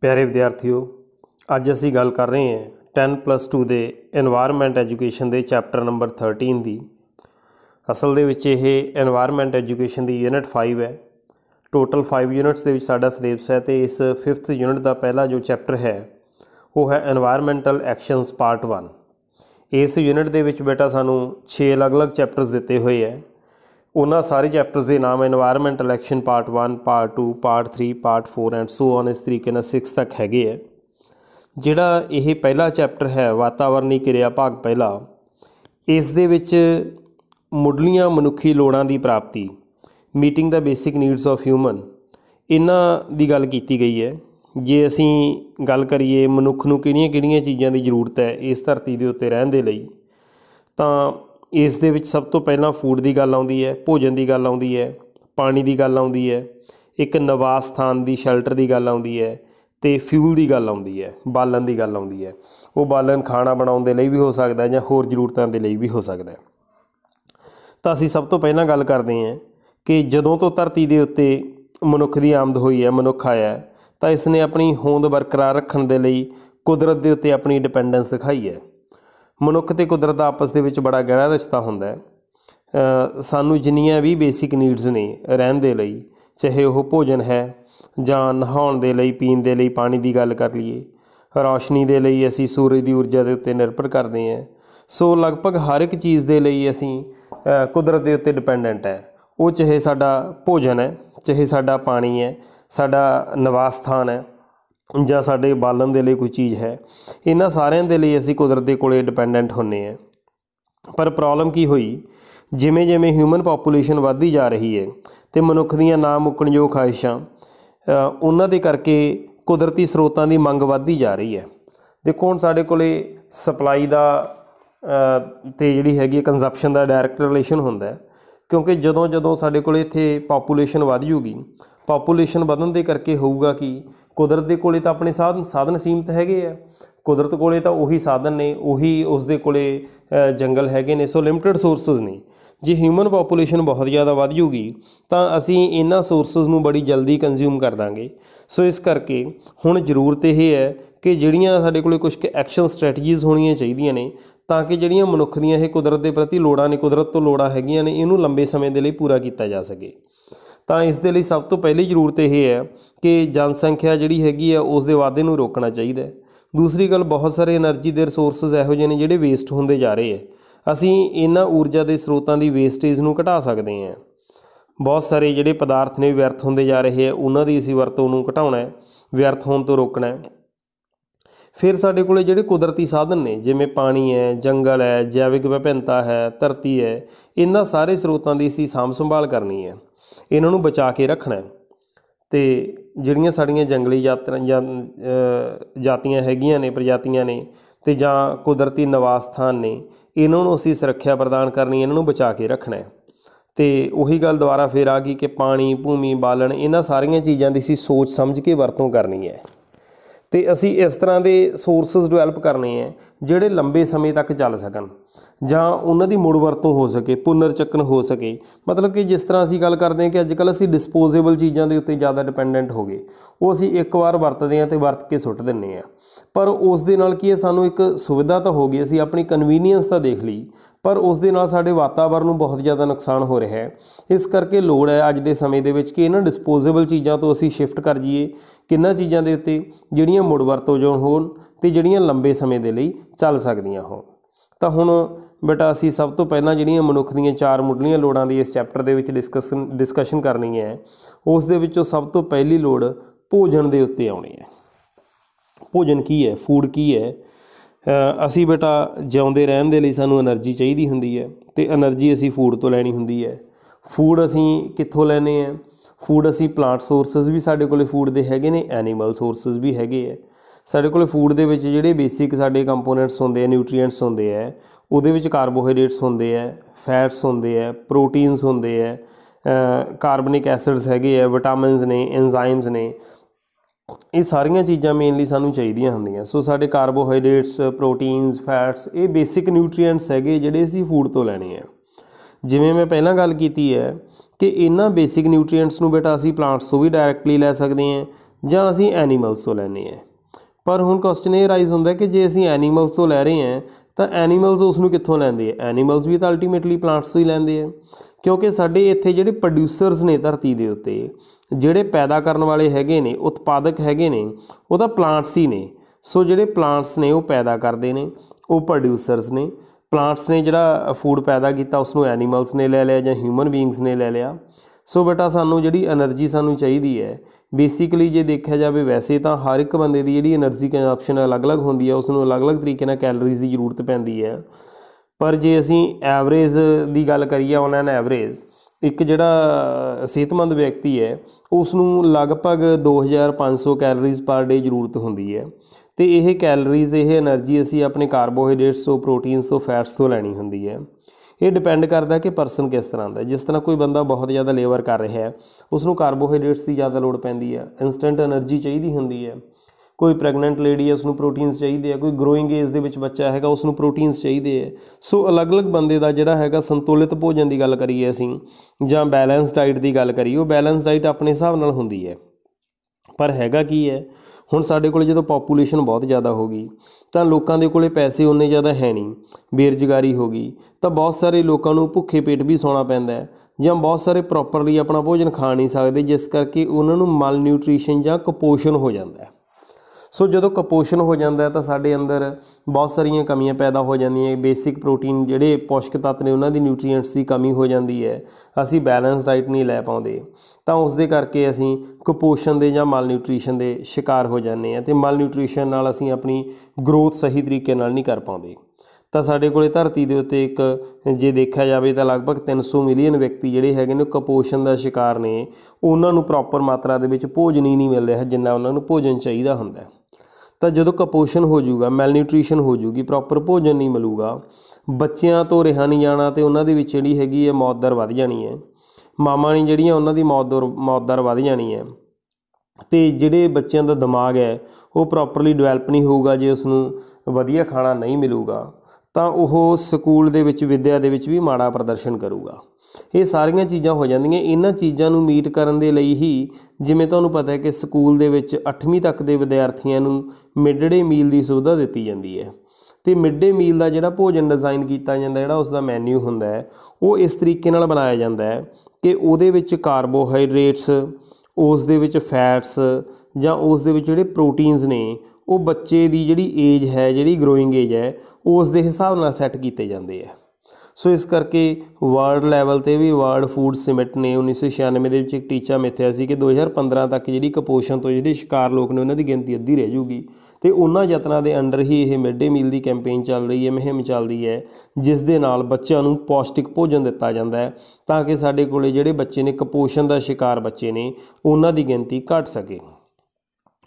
प्यारे विद्यार्थियों, अज असी गल कर रहे हैं 10+2 के एनवायरनमेंट एजुकेशन के चैप्टर नंबर 13 की। असल दे विच ये एनवायरनमेंट एजुकेशन की यूनिट 5 है। टोटल 5 यूनिट्स के साडा सिलेबस है, तो इस 5th यूनिट का पहला जो चैप्टर है वो है एनवायरनमेंटल एक्शनस पार्ट 1। इस यूनिट के विच बेटा सानू 6 अलग अलग चैप्टर्स दिते हुए है। उन्होंने सारे चैप्टर्स के नाम environmental action part 1, part 2, part 3, part 4 and so on इस तरीके ना 6 तक हैगे है। जिहड़ा ये पहला चैप्टर है वातावरणी किरिया भाग पहला, इस दे विच मुढ़लियां मनुखी लोड़ां की प्राप्ति, meeting the basic needs of human, इन्हां दी गल कीती गई है। जे असीं गल करिए मनुख नूं किहड़ियां-किहड़ियां चीज़ां की जरूरत है इस धरती दे उत्ते रहण दे लई, तां इस दे विच सब तो पहला फूड की गल आउंदी है, भोजन की गल आउंदी है, पानी की गल आउंदी है, एक निवास स्थान की शैल्टर की गल आउंदी है, तो फ्यूल की गल आउंदी है, बालन की गल आउंदी है। वो बालन खाना बनाउण दे लई भी हो सकता है, जां होर जरूरतां दे लई भी हो सकता है। तो असीं सब तो पहलां गल करते हैं कि जदों तो धरती के उत्ते मनुख की आमद हुई है, मनुख आया है, तो इसने अपनी होंद बरकरार रखण दे लई कुदरत के उत्ते अपनी डिपेंडेंस दिखाई है। मनुख ते कुदरत दा आपस दे विच बड़ा गहरा रिश्ता हुंदा है। सानू जिन्नियां भी बेसिक नीड्स ने रहण दे लई, चाहे वह भोजन है जां नहाउण दे लई, पीण दे लई पानी की गल कर लीए, रोशनी दे लई असीं सूरज की ऊर्जा के उत्ते निर्भर करते हैं। सो लगभग हर एक चीज़ के लिए असीं कुदरत के उत्ते डिपेंडेंट है। वो चाहे साडा भोजन है, चाहे साडा पानी है, साडा निवास स्थान है, जां साडे बालन दे लई कोई चीज़ है, इन्हां सारिਆਂ दे लई असीं कुदरत दे कोले डिपेंडेंट हुंदे हैं। पर प्रॉब्लम की हुई, जिमें जिमें ह्यूमन पॉपूलेशन वधदी जा रही है तो मनुख दीयां ना मुक्कणयोग ख्वाहिशां उन्हां दे करके कुदरती स्रोतां दी मंग वधदी जा रही है। देखो हुण साडे कोले सप्लाई दा ते जिहड़ी हैगी कंजप्शन दा डायरैक्ट रिलेशन हुंदा है, क्योंकि जदों जदों साडे कोले इत्थे पॉपूलेशन वध जूगी, पॉपूलेशन वधन दे करके होऊगा कि कुदरत दे कोले तां अपने साधन सीमित हैगे आ। कुदरत कोले तां उही साधन ने, उही उसदे कोले जंगल हैगे ने, सो लिमिटेड सोर्सिस ने। जे ह्यूमन पॉपूलेशन बहुत ज़्यादा वध जूगी तां असीं इन्हां सोर्सिस नूं बड़ी जल्दी कंज्यूम कर दांगे। सो इस करके हुण जरूरत ये है कि जिहड़ियां साडे कोले कुछ एक्शन स्ट्रैटजीज़ होणीआं चाहीदियां ने, तां कि जिहड़ियां मनुख दीयां ये कुदरत दे प्रति लोड़ां ने, कुदरत तो लोड़ां हैगीआं ने, इहनूं लंबे समय दे लई पूरा कीता जा सके। तो इस दे लई सब तो पहली जरूरत यह है कि जनसंख्या जिहड़ी हैगी आ उस दे वाधे नूं रोकना चाहिए। दूसरी गल, बहुत सारे एनर्जी के रिसोर्सिस इहो जिहे ने जिहड़े वेस्ट होंदे जा रहे हैं। असीं इन्हां ऊर्जा के स्रोतां की वेस्टेज नूं घटा सकते हैं। बहुत सारे जिहड़े पदार्थ ने व्यर्थ होंदे जा रहे हैं, उन्हां दी असीं वरतों नूं घटाउणा है, व्यर्थ होण तो रोकना है। फिर साडे कोले जिहड़े कुदरती साधन ने, जिवें पानी है, जंगल है, जैविक विभिन्नता है, धरती है, इन्हां सारे स्रोतां दी असीं साਂਭ संभाल करनी है, इन्हां नूं बचा के रखना है। तो जिहड़ियां साडीआं जंगली जातियां हैगीआं ने, प्रजातियां ने, ते जां कुदरती निवास स्थान ने, इन्हां नूं असीं सुरक्षा प्रदान करनी, इन्हां नूं बचा के रखना है। तो उही गल दुबारा फिर आ गई कि पानी, भूमि, बालन, इन्हां सारियां चीज़ां दी असीं सोच समझ के वरतों करनी है। तो असी इस तरह के सोर्सिस डिवेलप करने हैं जिहड़े लंबे समय तक चल सकन, जां उन्हां दी मुड़ वरतों हो सके, पुनर्चक्कन हो सके। मतलब कि जिस तरह असीं गल करते हैं कि अजकल असीं डिस्पोजेबल चीज़ों के उत्ते ज़्यादा डिपेंडेंट हो गए, वो असीं एक बार वरतते हैं तो वरत के सुੱਟ दिंदे हैं। पर उस दे नाल की है, सानूं एक सुविधा तो हो गई, असीं अपनी कन्वीनियंस तो देख ली, पर उस दे नाल साडे वातावरण नूं बहुत ज़्यादा नुकसान हो रहा है। इस करके लोड़ है अज दे समय दे विच कि इन्हां डिस्पोजेबल चीज़ों तो असीं शिफ्ट कर जाइए किन्हां चीज़ों के उत्ते जिहड़ियां मुड़ वरतों होण ते जिहड़ियां लंबे समय के लिए चल सकदियां होण। तो हुण बेटा असीं सब तो पहलां जिहड़ियां मनुख दीयां 4 मुढ़लियां लोड़ां दी इस चैप्टर दे विच डिस्कशन करनी है। उस दे विचों सब तो पहली लोड़ भोजन दे उत्ते आउणी है। भोजन की है, फूड की है। असी बेटा जिउंदे रहण दे लई सानूं एनर्जी चाहीदी हुंदी है, तो एनर्जी असी फूड तो लैनी हुंदी है। फूड असी कित्थों लैने हैं? फूड असी प्लांट सोर्सिस भी साडे कोले फूड दे हैगे ने, एनीमल सोर्सिस भी हैगे है। साडे कोले फूड दे विच जिहड़े बेसिक साडे कंपोनेंट्स होंदे हैं, न्यूट्रीएंट्स होंदे है, उहदे विच कार्बोहाइड्रेट्स होंदे है, फैट्स होंदे है, प्रोटीन्स होंदे है, कार्बनिक एसिड्स हैगे है, विटामिनस ने, एंजाइम्स ने, ये सारिया चीज़ां मेनली सानूं चाहिदियां हुंदियां। सो साडे कार्बोहाइड्रेट्स, प्रोटीन्स, फैट्स, ये बेसिक न्यूट्रीएंट्स हैगे जिहड़े असीं फूड तो लैणे हैं। जिवें मैं पहलां गल कीती है कि इन्हां बेसिक न्यूट्रीएंट्स नूं बेटा असीं प्लांट्स तो भी डायरैक्टली लै सकदे हैं, ਜਾਂ ਅਸੀਂ ਐਨੀਮਲਸ ਤੋਂ ਲੈਂਦੇ ਹਾਂ। पर हुण क्वेश्चन ये राइज होंदा कि जे असीं एनीमल्स तो लै रहे हैं तो एनीमल्स उसनूं कित्थों लैंदे है? एनीमल्स भी तो अल्टीमेटली प्लांट्स तो ही लैंदे है, क्योंकि साडे इत्थे जिहड़े प्रोड्यूसरस ने धरती दे उत्ते, जिहड़े पैदा करन वाले हैगे ने, उत्पादक हैगे ने, वो तां प्लांट्स ही ने। सो जिहड़े प्लांट्स ने वो पैदा करदे ने, वो प्रोड्यूसरस ने। प्लांट्स ने जिहड़ा फूड पैदा किया उसनूं एनीमल्स ने लै लिया जां ह्यूमन बीइंग्स ने लै लिया। सो बेटा सानूं जिहड़ी एनर्जी सानूं चाहीदी है, बेसिकली जे देखा जाए वैसे तो हर एक बंदे की जी एनर्जी कंजप्शन अलग अलग होंदी है, उसनूं अलग अलग तरीके नाल कैलरीज़ की जरूरत पैंदी है। पर जे असीं एवरेज की गल करिए, ऑन एन एवरेज एक जिहड़ा सेहतमंद व्यक्ति है उसनूं लगभग 2500 कैलरीज़ पर डे जरूरत होंदी है। तो यह कैलरीज़, यह एनर्जी असीं अपने कार्बोहाइड्रेट्स तो, प्रोटीन्स तो, फैट्स तो लैनी होंदी है। ये डिपेंड करता कि परसन किस तरह का। जिस तरह कोई बंदा बहुत ज़्यादा लेबर कर रहा है उसनूं कार्बोहाइड्रेट्स की ज़्यादा लोड़ पैंदी है, इंस्टेंट एनर्जी चाहिए होंदी है। कोई प्रैगनेंट लेडी है उसनूं प्रोटीन्स चाहिए है, कोई ग्रोइंग एज दे विच बच्चा है उसनूं प्रोटीन्स चाहिए है। सो अलग अलग बंदे का जिहड़ा हैगा संतुलित भोजन की गल करिए असीं जां बैलेंस डाइट की गल करिए, वो बैलेंस डाइट अपने हिसाब नाल हुंदी है। पर हैगा की है, हुण साडे कोल जदों पॉपूलेशन बहुत ज़्यादा हो गई तो लोगों के कोले पैसे उन्ने ज़्यादा है नहीं, बेरोजगारी हो गई, तो बहुत सारे लोगों को भुखे पेट भी सोना पैंदा है, जां बहुत सारे प्रॉपरली अपना भोजन खा नहीं सकते, जिस करके उन्होंने मल न्यूट्रीशन जां कुपोषण हो जाता है। सो जो कुपोषण हो जाता है तो साडे अंदर बहुत सारिया कमियां पैदा हो जांदियां, बेसिक प्रोटीन जिहड़े पौष्टिक तत्व ने उन्हां दी न्यूट्रीएंट्स की कमी हो जाती है, असी बैलेंस डाइट नहीं लै पाउंदे, तो उस दे करके असी कुपोषण दे जां मल न्यूट्रीशन के शिकार हो जाते हैं। तो मल न्यूट्रीशन नाल असी अपनी ग्रोथ सही तरीके नाल नहीं कर पाउंदे। तो साडे कोले धरती दे उत्ते एक जे देखा जाए तो लगभग 300 मिलियन व्यक्ति जिहड़े हैगे ने कुपोषण का शिकार ने, उन्हां नूं प्रॉपर मात्रा दे विच भोजन ही नहीं मिल रहा जिन्ना उन्हां नूं भोजन चाहिदा हुंदा है। तो जो कुपोषण हो जाऊगा, मैल न्यूट्रीशन हो जूगी, प्रॉपर भोजन नहीं मिलूगा, बच्चों तो रहा नहीं जाना, तो उन्होंने जी हैगी मौत दर वध जानी है। मावां ने जिहड़ियां उन्हां दी मौत दर वध जानी है। तो जिहड़े बच्चों का दिमाग है वो प्रॉपरली डिवेलप नहीं होगा, जे उसनूं वधिया खाना नहीं मिलूगा तो वह स्कूल दे विच विद्या दे विच भी माड़ा प्रदर्शन करूगा। ये सारियां चीज़ां हो जांदियां। इन्हां चीज़ां नूं मीट करन दे लई ही जिवें तुहानूं पता है कि स्कूल दे विच 8वीं तक के विद्यार्थियों नूं मिड डे मील की सुविधा दी जाती है। तो मिड डे मील का जिहड़ा भोजन डिज़ाइन किया जाता, जिहड़ा उसका मैन्यू हुंदा है, वो इस तरीके नाल बनाया जाता है कि उहदे विच कार्बोहाइड्रेट्स, उस दे विच फैट्स जां उस दे विच जिहड़े प्रोटीन्स ने वो बच्चे की जिहड़ी एज है, जिहड़ी ग्रोइंग एज है, उस दे हिसाब नाल सैट कीते जांदे है। सो इस करके वर्ल्ड लैवल पर भी वर्ल्ड फूड समिट ने 1996 के एक टीचा मिथया सी कि 2015 तक जी कुपोषण तो जिहड़े शिकार लोग ने उन्होंने गिनती अद्धी रह जूगी। तो उन्होंने यत्नां के अंडर ही यह मिड डे मील की कैंपेन चल रही है, मुहिम चल रही है, जिस दे नाल बच्चों को पौष्टिक भोजन दिता जाता है ताकि साडे कोले जिहड़े बच्चे ने कुपोषण का शिकार बच्चे ने उन्हां दी गिनती घट सके।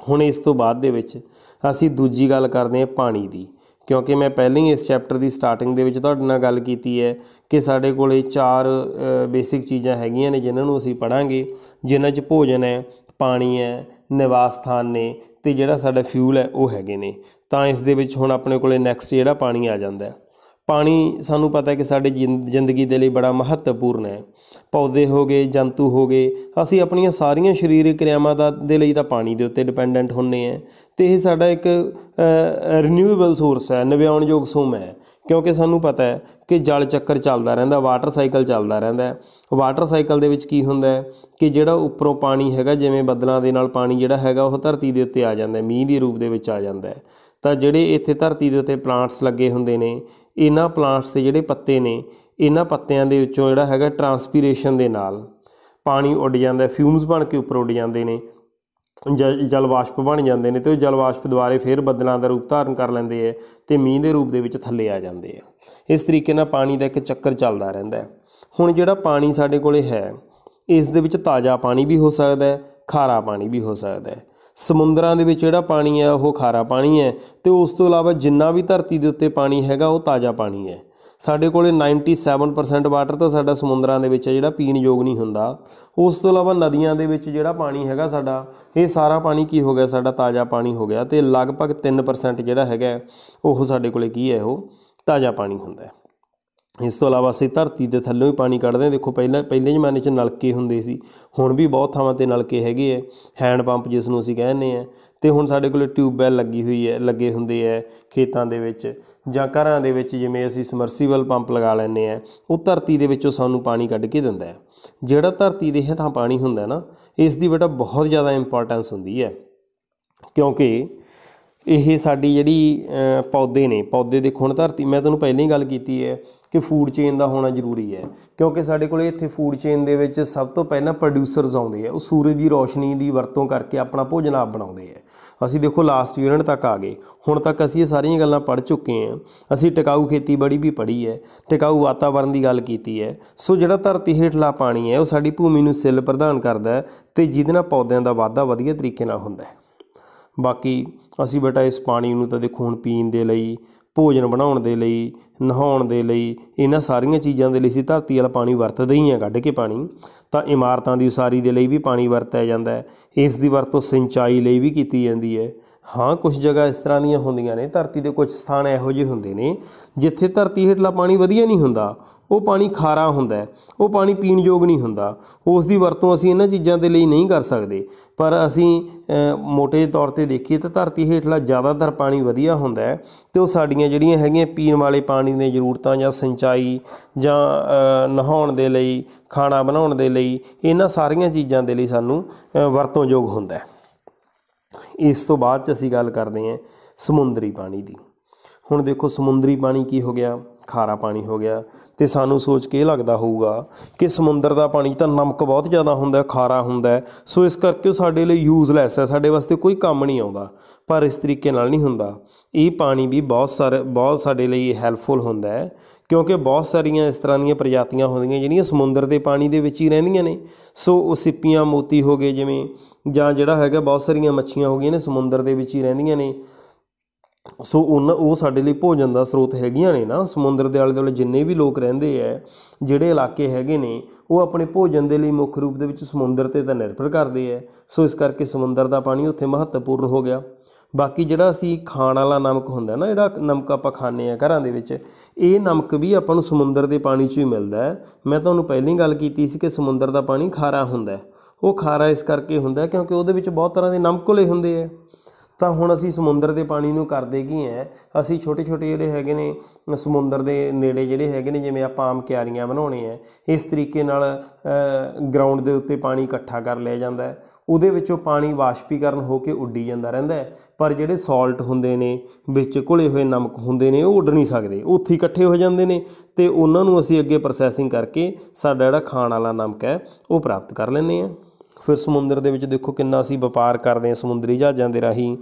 हुण इस तो बाद दे विच असीं दूजी गल करते हैं पानी की, क्योंकि मैं पहले ही इस चैप्टर की स्टार्टिंग दे विच तुहाडे नाल गल कीती है कि साडे कोले 4 बेसिक चीज़ां हैगियां ने जिन्हां नूं असीं पढ़ांगे, जिन्हां च भोजन है, पानी है, निवास स्थान ने, ते जिहड़ा साडा फ्यूल है वो हैगे ने। तां इस दे विच हुण अपने कोले नैक्सट जिहड़ा पानी आ जांदा है। पानी सानू पता है कि साडी जिंदगी के लिए बड़ा महत्वपूर्ण है। पौधे हो गए, जंतु हो गए, असी अपनियां सारियां शरीरिक क्रियावां दे लई तां पानी दे उत्ते डिपेंडेंट हुंदे हैं। तो यह साडा एक रिन्यूएबल सोर्स है, नव्याउणयोग सोम है, क्योंकि सानू पता है कि जल चक्कर चलदा रहिंदा, वाटर साइकिल चलदा रहिंदा है। वाटर साइकिल दे विच की हुंदा है कि जिहड़ा उपरों पानी हैगा, जिवें बदलां दे नाल पानी जिहड़ा हैगा वो धरती दे उत्ते आ जांदा है, मींह दे रूप दे विच आ जांदा है। तो जिहड़े इत्थे धरती दे उत्ते प्लांट्स लगे हुंदे ने, इन्हां प्लांट्स के जिहड़े पत्ते ने, इन्हां पत्तियां दे विचों जिहड़ा हैगा ट्रांसपीरेशन दे नाल पानी उड़ जांदा है, फ्यूम्स बन के उपर उड़ जांदे ने, जल वाष्प बन जाते हैं। तो जल वाष्प दुबारे फिर बदलों का रूप धारण कर लेंदे है तो मींह के रूप के थले आ जाते हैं। इस तरीके नाल पानी का एक चक्कर चलता रहिंदा है। हुण जिहड़ा पानी साडे कोले है, इस दे विच ताज़ा पानी भी हो सकता है, खारा पानी भी हो सकता है। समुद्रां दे विच जिहड़ा पानी है वो खारा पानी है, तो उस तो इलावा जिन्ना भी धरती के उत्ते पानी हैगा वो ताज़ा पानी है। साडे कोले 97% वाटर तो साडा समुद्रां दे विच है, जिहड़ा पीण योग नहीं हुंदा। उस तो इलावा नदियां दे विच जिहड़ा पानी हैगा साडा, ये सारा पानी की हो गया, साडा ताज़ा पानी हो गया। तो लगभग 3% जिहड़ा हैगा वो साडे कोले की है, वो ताज़ा पानी हुंदा है। ਇਸ ਤੋਂ ਇਲਾਵਾ ਅਸੀਂ ਧਰਤੀ ਦੇ ਥੱਲੋਂ ਹੀ ਪਾਣੀ ਕੱਢਦੇ ਹਾਂ। ਦੇਖੋ ਪਹਿਲੇ ਜ਼ਮਾਨੇ 'ਚ ਨਲਕੇ ਹੁੰਦੇ ਸੀ, ਹੁਣ ਵੀ ਬਹੁਤ ਥਾਵਾਂ 'ਤੇ ਨਲਕੇ ਹੈਗੇ ਹੈ, ਹੈਂਡ ਪੰਪ ਜਿਸ ਨੂੰ ਅਸੀਂ ਕਹਿੰਦੇ ਹਾਂ। ਅਤੇ ਹੁਣ ਸਾਡੇ ਕੋਲ ਟਿਊਬਵੈੱਲ ਲੱਗੇ ਹੁੰਦੇ ਹੈ ਖੇਤਾਂ ਦੇ ਵਿੱਚ ਜਾਂ ਘਰਾਂ ਦੇ ਵਿੱਚ, ਜਿਵੇਂ ਅਸੀਂ ਸਮਰਸੀਬਲ ਪੰਪ ਲਗਾ ਲੈਂਦੇ ਹਾਂ, ਉਹ ਧਰਤੀ ਦੇ ਵਿੱਚੋਂ ਸਾਨੂੰ ਪਾਣੀ ਕੱਢ ਕੇ ਦਿੰਦਾ ਹੈ। ਜਿਹੜਾ ਧਰਤੀ ਦੇ ਹੇਠਾਂ ਪਾਣੀ ਹੁੰਦਾ ਨਾ, ਇਸ ਦੀ ਬੇਟਾ ਬਹੁਤ ਜ਼ਿਆਦਾ ਇੰਪੋਰਟੈਂਸ ਹੁੰਦੀ ਹੈ, ਕਿਉਂਕਿ ਇਹ ਸਾਡੀ ਜਿਹੜੀ ਪੌਦੇ ਦੇਖੋ ਹੁਣ ਧਰਤੀ, ਮੈਂ ਤੁਹਾਨੂੰ ਪਹਿਲਾਂ ਹੀ ਗੱਲ ਕੀਤੀ ਹੈ ਕਿ ਫੂਡ ਚੇਨ ਦਾ ਹੋਣਾ ਜ਼ਰੂਰੀ ਹੈ, ਕਿਉਂਕਿ ਸਾਡੇ ਕੋਲ ਇੱਥੇ ਫੂਡ ਚੇਨ ਦੇ ਵਿੱਚ ਸਭ ਤੋਂ ਪਹਿਲਾਂ ਪ੍ਰੋਡਿਊਸਰਸ ਆਉਂਦੇ ਆ। ਉਹ ਸੂਰਜ ਦੀ ਰੋਸ਼ਨੀ ਦੀ ਵਰਤੋਂ ਕਰਕੇ ਆਪਣਾ ਭੋਜਨ ਆਪ ਬਣਾਉਂਦੇ ਆ। ਅਸੀਂ ਦੇਖੋ ਲਾਸਟ ਯੂਨਿਟ ਤੱਕ ਆ ਗਏ, ਹੁਣ ਤੱਕ ਅਸੀਂ ਇਹ ਸਾਰੀਆਂ ਗੱਲਾਂ ਪੜ੍ਹ ਚੁੱਕੇ ਹਾਂ। ਅਸੀਂ ਟਿਕਾਊ ਖੇਤੀਬਾੜੀ ਵੀ ਪੜ੍ਹੀ ਹੈ, ਟਿਕਾਊ ਵਾਤਾਵਰਨ ਦੀ ਗੱਲ ਕੀਤੀ ਹੈ। ਸੋ ਜਿਹੜਾ ਧਰਤੀ ਹੇਠਲਾ ਪਾਣੀ ਹੈ, ਉਹ ਸਾਡੀ ਭੂਮੀ ਨੂੰ ਸਿੱਲ ਪ੍ਰਦਾਨ ਕਰਦਾ ਹੈ ਅਤੇ ਜਿਹਦੇ ਨਾਲ ਪੌਦਿਆਂ ਦਾ ਵਾਧਾ ਵਧੀਆ ਤਰੀਕੇ ਨਾਲ ਹੁੰਦਾ ਹੈ। ਬਾਕੀ ਅਸੀਂ ਬੇਟਾ ਇਸ ਪਾਣੀ ਨੂੰ ਤਾਂ ਦੇਖੋ ਹੁਣ ਪੀਣ ਦੇ ਲਈ, ਭੋਜਨ ਬਣਾਉਣ ਦੇ ਲਈ, ਨਹਾਉਣ ਦੇ ਲਈ, ਇਹਨਾਂ ਸਾਰੀਆਂ ਚੀਜ਼ਾਂ ਦੇ ਲਈ ਅਸੀਂ ਧਰਤੀ ਵਾਲਾ ਪਾਣੀ ਵਰਤਦੇ ਹੀ ਹਾਂ, ਕੱਢ ਕੇ ਪਾਣੀ। ਤਾਂ ਇਮਾਰਤਾਂ ਦੀ ਉਸਾਰੀ ਦੇ ਲਈ ਵੀ ਪਾਣੀ ਵਰਤਿਆ ਜਾਂਦਾ ਹੈ। ਇਸ ਦੀ ਵਰਤੋਂ ਸਿੰਚਾਈ ਲਈ ਵੀ ਕੀਤੀ ਜਾਂਦੀ ਹੈ। ਹਾਂ, ਕੁਛ ਜਗ੍ਹਾ ਇਸ ਤਰ੍ਹਾਂ ਦੀਆਂ ਹੁੰਦੀਆਂ ਨੇ, ਧਰਤੀ ਦੇ ਕੁਛ ਸਥਾਨ ਇਹੋ ਜਿਹੇ ਹੁੰਦੇ ਨੇ ਜਿੱਥੇ ਧਰਤੀ ਹੇਠਲਾ ਪਾਣੀ ਵਧੀਆ ਨਹੀਂ ਹੁੰਦਾ, ਉਹ ਪਾਣੀ ਖਾਰਾ ਹੁੰਦਾ, ਉਹ ਪਾਣੀ ਪੀਣ ਯੋਗ ਨਹੀਂ ਹੁੰਦਾ। ਉਸ ਦੀ ਵਰਤੋਂ ਅਸੀਂ ਇਹਨਾਂ ਚੀਜ਼ਾਂ ਦੇ ਲਈ ਨਹੀਂ ਕਰ ਸਕਦੇ। ਪਰ ਅਸੀਂ ਮੋਟੇ ਤੌਰ 'ਤੇ ਦੇਖੀਏ ਤਾਂ ਧਰਤੀ ਹੇਠਲਾ ਜ਼ਿਆਦਾਤਰ ਪਾਣੀ ਵਧੀਆ ਹੁੰਦਾ ਹੈ, ਅਤੇ ਉਹ ਸਾਡੀਆਂ ਜਿਹੜੀਆਂ ਹੈਗੀਆਂ ਪੀਣ ਵਾਲੇ ਪਾਣੀ ਦੀਆਂ ਜ਼ਰੂਰਤਾਂ ਜਾਂ ਸਿੰਚਾਈ ਜਾਂ ਨਹਾਉਣ ਦੇ ਲਈ, ਖਾਣਾ ਬਣਾਉਣ ਦੇ ਲਈ, ਇਹਨਾਂ ਸਾਰੀਆਂ ਚੀਜ਼ਾਂ ਦੇ ਲਈ ਸਾਨੂੰ ਵਰਤੋਂਯੋਗ ਹੁੰਦਾ ਹੈ। ਇਸ ਤੋਂ ਬਾਅਦ 'ਚ ਅਸੀਂ ਗੱਲ ਕਰਦੇ ਹਾਂ ਸਮੁੰਦਰੀ ਪਾਣੀ ਦੀ। ਹੁਣ ਦੇਖੋ ਸਮੁੰਦਰੀ ਪਾਣੀ ਕੀ ਹੋ ਗਿਆ, ਖਾਰਾ ਪਾਣੀ ਹੋ ਗਿਆ। ਅਤੇ ਸਾਨੂੰ ਸੋਚ ਕੇ ਇਹ ਲੱਗਦਾ ਹੋਊਗਾ ਕਿ ਸਮੁੰਦਰ ਦਾ ਪਾਣੀ ਤਾਂ ਨਮਕ ਬਹੁਤ ਜ਼ਿਆਦਾ ਹੁੰਦਾ, ਖਾਰਾ ਹੁੰਦਾ, ਸੋ ਇਸ ਕਰਕੇ ਉਹ ਸਾਡੇ ਲਈ ਯੂਜ਼ਲੈਸ ਹੈ, ਸਾਡੇ ਵਾਸਤੇ ਕੋਈ ਕੰਮ ਨਹੀਂ ਆਉਂਦਾ। ਪਰ ਇਸ ਤਰੀਕੇ ਨਾਲ ਨਹੀਂ ਹੁੰਦਾ। ਇਹ ਪਾਣੀ ਵੀ ਬਹੁਤ ਸਾਡੇ ਲਈ ਹੈਲਪਫੁਲ ਹੁੰਦਾ ਹੈ, ਕਿਉਂਕਿ ਬਹੁਤ ਸਾਰੀਆਂ ਇਸ ਤਰ੍ਹਾਂ ਦੀਆਂ ਪ੍ਰਜਾਤੀਆਂ ਹੁੰਦੀਆਂ ਜਿਹੜੀਆਂ ਸਮੁੰਦਰ ਦੇ ਪਾਣੀ ਦੇ ਵਿੱਚ ਹੀ ਰਹਿੰਦੀਆਂ ਨੇ। ਸੋ ਉਹ ਸਿੱਪੀਆਂ, ਮੋਤੀ ਹੋ ਗਏ ਜਿਵੇਂ, ਜਾਂ ਜਿਹੜਾ ਹੈਗਾ ਬਹੁਤ ਸਾਰੀਆਂ ਮੱਛੀਆਂ ਹੋ ਗਈਆਂ ਨੇ, ਸਮੁੰਦਰ ਦੇ ਵਿੱਚ ਹੀ ਰਹਿੰਦੀਆਂ ਨੇ। ਸੋ ਉਹ ਸਾਡੇ ਲਈ ਭੋਜਨ ਦਾ ਸਰੋਤ ਹੈਗੀਆਂ ਨੇ ਨਾ। ਸਮੁੰਦਰ ਦੇ ਆਲੇ ਦੁਆਲੇ ਜਿੰਨੇ ਵੀ ਲੋਕ ਰਹਿੰਦੇ ਹੈ, ਜਿਹੜੇ ਇਲਾਕੇ ਹੈਗੇ ਨੇ, ਉਹ ਆਪਣੇ ਭੋਜਨ ਦੇ ਲਈ ਮੁੱਖ ਰੂਪ ਦੇ ਵਿੱਚ ਸਮੁੰਦਰ 'ਤੇ ਤਾਂ ਨਿਰਭਰ ਕਰਦੇ ਹੈ। ਸੋ ਇਸ ਕਰਕੇ ਸਮੁੰਦਰ ਦਾ ਪਾਣੀ ਉੱਥੇ ਮਹੱਤਵਪੂਰਨ ਹੋ ਗਿਆ। ਬਾਕੀ ਜਿਹੜਾ ਅਸੀਂ ਖਾਣ ਵਾਲਾ ਨਮਕ ਹੁੰਦਾ ਨਾ, ਜਿਹੜਾ ਨਮਕ ਆਪਾਂ ਖਾਂਦੇ ਹਾਂ ਘਰਾਂ ਦੇ ਵਿੱਚ, ਇਹ ਨਮਕ ਵੀ ਆਪਾਂ ਨੂੰ ਸਮੁੰਦਰ ਦੇ ਪਾਣੀ 'ਚੋਂ ਹੀ ਮਿਲਦਾ ਹੈ। ਮੈਂ ਤੁਹਾਨੂੰ ਪਹਿਲਾਂ ਹੀ ਗੱਲ ਕੀਤੀ ਸੀ ਕਿ ਸਮੁੰਦਰ ਦਾ ਪਾਣੀ ਖਾਰਾ ਹੁੰਦਾ। ਉਹ ਖਾਰਾ ਇਸ ਕਰਕੇ ਹੁੰਦਾ ਕਿਉਂਕਿ ਉਹਦੇ ਵਿੱਚ ਬਹੁਤ ਤਰ੍ਹਾਂ ਦੇ ਨਮਕ ਘੁਲੇ ਹੁੰਦੇ ਹੈ। ਤਾਂ ਹੁਣ ਅਸੀਂ ਸਮੁੰਦਰ ਦੇ ਪਾਣੀ ਨੂੰ ਕਰਦੇ ਕੀ ਹੈ, ਅਸੀਂ ਛੋਟੇ ਜਿਹੜੇ ਹੈਗੇ ਨੇ ਸਮੁੰਦਰ ਦੇ ਨੇੜੇ ਜਿਹੜੇ ਹੈਗੇ ਨੇ, ਜਿਵੇਂ ਆਪਾਂ ਆਮ ਕਿਆਰੀਆਂ ਬਣਾਉਣੇ ਹੈ, ਇਸ ਤਰੀਕੇ ਨਾਲ ਗਰਾਊਂਡ ਦੇ ਉੱਤੇ ਪਾਣੀ ਇਕੱਠਾ ਕਰ ਲਿਆ ਜਾਂਦਾ ਹੈ। ਉਹਦੇ ਵਿੱਚੋਂ ਪਾਣੀ ਵਾਸ਼ਪੀਕਰਨ ਹੋ ਕੇ ਉੱਡੀ ਜਾਂਦਾ ਰਹਿੰਦਾ ਹੈ। ਪਰ ਜਿਹੜੇ ਸਾਲਟ ਹੁੰਦੇ ਨੇ, ਵਿੱਚ ਘੁਲੇ ਹੋਏ ਨਮਕ ਹੁੰਦੇ ਨੇ, ਉਹ ਉੱਡ ਨਹੀਂ ਸਕਦੇ, ਉਹ ਉੱਥੇ ਇਕੱਠੇ ਹੋ ਜਾਂਦੇ ਨੇ, ਅਤੇ ਉਹਨਾਂ ਨੂੰ ਅਸੀਂ ਅੱਗੇ ਪ੍ਰੋਸੈਸਿੰਗ ਕਰਕੇ ਸਾਡਾ ਜਿਹੜਾ ਖਾਣ ਵਾਲਾ ਨਮਕ ਹੈ ਉਹ ਪ੍ਰਾਪਤ ਕਰ ਲੈਂਦੇ ਹਾਂ। ਫਿਰ ਸਮੁੰਦਰ ਦੇ ਵਿੱਚ ਦੇਖੋ ਕਿੰਨਾ ਅਸੀਂ ਵਪਾਰ ਕਰਦੇ ਹਾਂ, ਸਮੁੰਦਰੀ ਜਹਾਜ਼ਾਂ ਦੇ ਰਾਹੀਂ